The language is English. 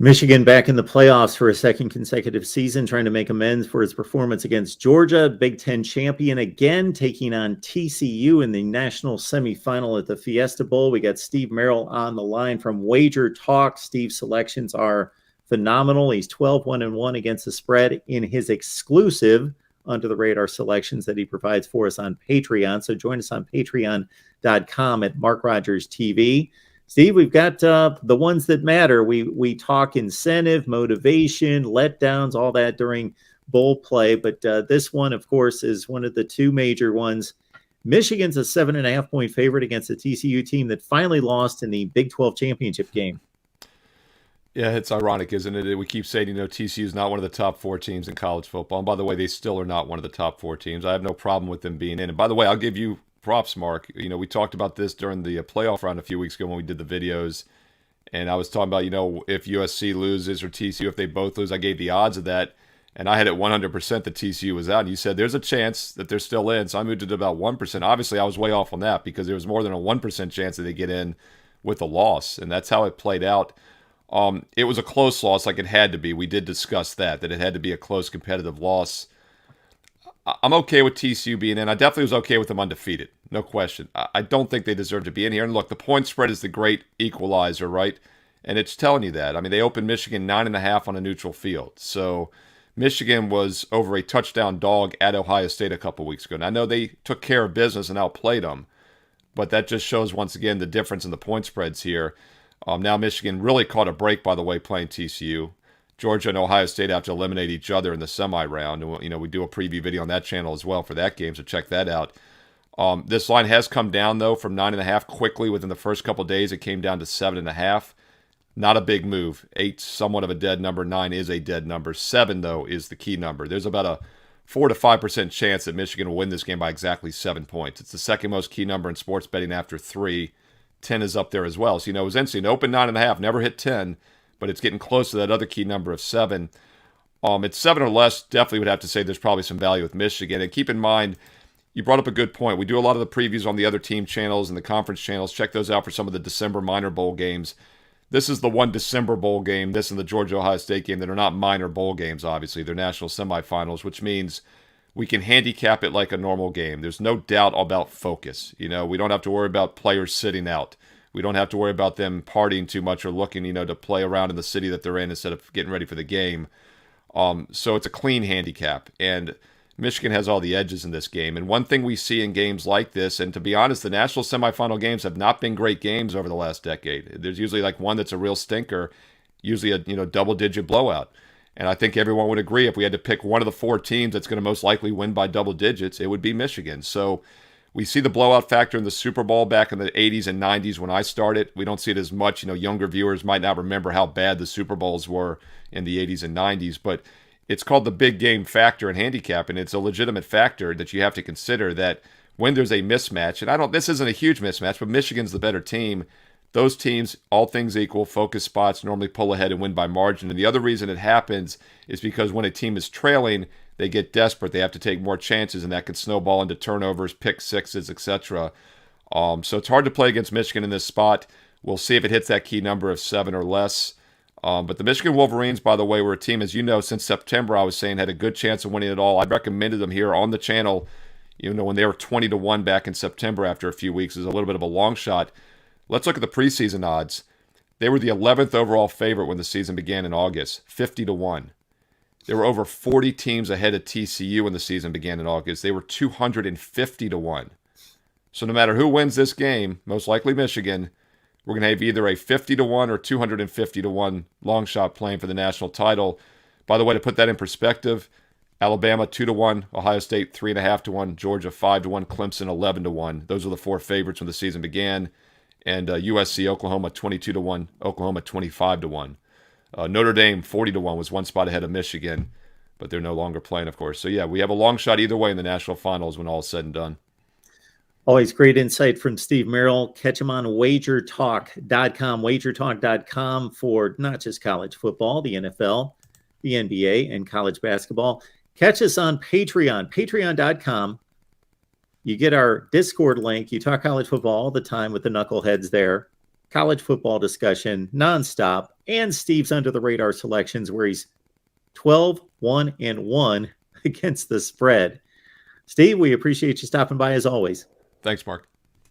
Michigan back in the playoffs for a second consecutive season, trying to make amends for its performance against Georgia. Big Ten champion again, taking on TCU in the national semifinal at the Fiesta Bowl. We got Steve Merrill on the line from Wager Talk. Steve's selections are phenomenal. He's 12-1-1 against the spread in his exclusive under the radar selections that he provides for us on Patreon. So join us on patreon.com at MarkRogersTV. Steve, we've got the ones that matter. We talk incentive, motivation, letdowns, all that during bowl play. But this one, of course, is one of the two major ones. Michigan's a 7.5-point favorite against a TCU team that finally lost in the Big 12 championship game. Yeah, it's ironic, isn't it? We keep saying, TCU is not one of the top four teams in college football. And by the way, they still are not one of the top four teams. I have no problem with them being in. And by the way, I'll give you props, Mark. We talked about this during the playoff round a few weeks ago when we did the videos. And I was talking about, if USC loses or TCU, if they both lose, I gave the odds of that. And I had it 100% that TCU was out. And you said there's a chance that they're still in. So I moved it to about 1%. Obviously, I was way off on that because there was more than a 1% chance that they get in with a loss. And that's how it played out. It was a close loss like it had to be. We did discuss that it had to be a close competitive loss. I'm okay with TCU being in. I definitely was okay with them undefeated. No question. I don't think they deserve to be in here. And look, the point spread is the great equalizer, right? And it's telling you that. I mean, they opened Michigan 9.5 on a neutral field. So Michigan was over a touchdown dog at Ohio State a couple weeks ago. And I know they took care of business and outplayed them. But that just shows, once again, the difference in the point spreads here. Now Michigan really caught a break, by the way, playing TCU. Georgia and Ohio State have to eliminate each other in the semi-round. And we do a preview video on that channel as well for that game, so check that out. This line has come down, though, from 9.5 quickly within the first couple of days. It came down to 7.5. Not a big move. 8's somewhat of a dead number. 9 is a dead number. 7, though, is the key number. There's about a 4 to 5% chance that Michigan will win this game by exactly 7 points. It's the second most key number in sports betting after 3. 10 is up there as well. So, it was interesting. Open 9.5, never hit 10, but it's getting close to that other key number of 7. It's 7 or less. Definitely would have to say there's probably some value with Michigan. And keep in mind, you brought up a good point. We do a lot of the previews on the other team channels and the conference channels. Check those out for some of the December minor bowl games. This is the one December bowl game, this and the Georgia-Ohio State game, that are not minor bowl games, obviously. They're national semifinals, which means we can handicap it like a normal game. There's no doubt about focus. We don't have to worry about players sitting out. We don't have to worry about them partying too much or looking, to play around in the city that they're in instead of getting ready for the game. So it's a clean handicap. And Michigan has all the edges in this game. And one thing we see in games like this, and to be honest, the national semifinal games have not been great games over the last decade. There's usually like one that's a real stinker, usually a double-digit blowout. And I think everyone would agree if we had to pick one of the 4 teams that's going to most likely win by double digits, it would be Michigan. So we see the blowout factor in the Super Bowl back in the 80s and 90s when I started. We don't see it as much. Younger viewers might not remember how bad the Super Bowls were in the 80s and 90s. But it's called the big game factor in handicap, and it's a legitimate factor that you have to consider that when there's a mismatch, and this isn't a huge mismatch, but Michigan's the better team. Those teams, all things equal, focus spots normally pull ahead and win by margin. And the other reason it happens is because when a team is trailing, they get desperate. They have to take more chances, and that can snowball into turnovers, pick sixes, etc. So it's hard to play against Michigan in this spot. We'll see if it hits that key number of 7 or less. But the Michigan Wolverines, by the way, were a team, as you know, since September, I was saying, had a good chance of winning it all. I recommended them here on the channel, when they were 20-1 back in September after a few weeks. It was a little bit of a long shot. Let's look at the preseason odds. They were the 11th overall favorite when the season began in August, 50-1. There were over 40 teams ahead of TCU when the season began in August. They were 250-1. So no matter who wins this game, most likely Michigan, we're going to have either a 50-1 or 250-1 long shot playing for the national title. By the way, to put that in perspective, Alabama 2-1, Ohio State 3.5-1, Georgia 5-1, Clemson 11-1. Those are the 4 favorites when the season began. And USC, Oklahoma 22-1, Oklahoma 25-1. Notre Dame 40-1 was one spot ahead of Michigan, but they're no longer playing, of course. So yeah, we have a long shot either way in the national finals when all is said and done. Always great insight from Steve Merrill. Catch him on wagertalk.com, wagertalk.com for not just college football, the NFL, the NBA, and college basketball. Catch us on Patreon, patreon.com. You get our Discord link. You talk college football all the time with the knuckleheads there. college football discussion nonstop, and Steve's under the radar selections where he's 12-1-1 against the spread. Steve, we appreciate you stopping by as always. Thanks, Mark.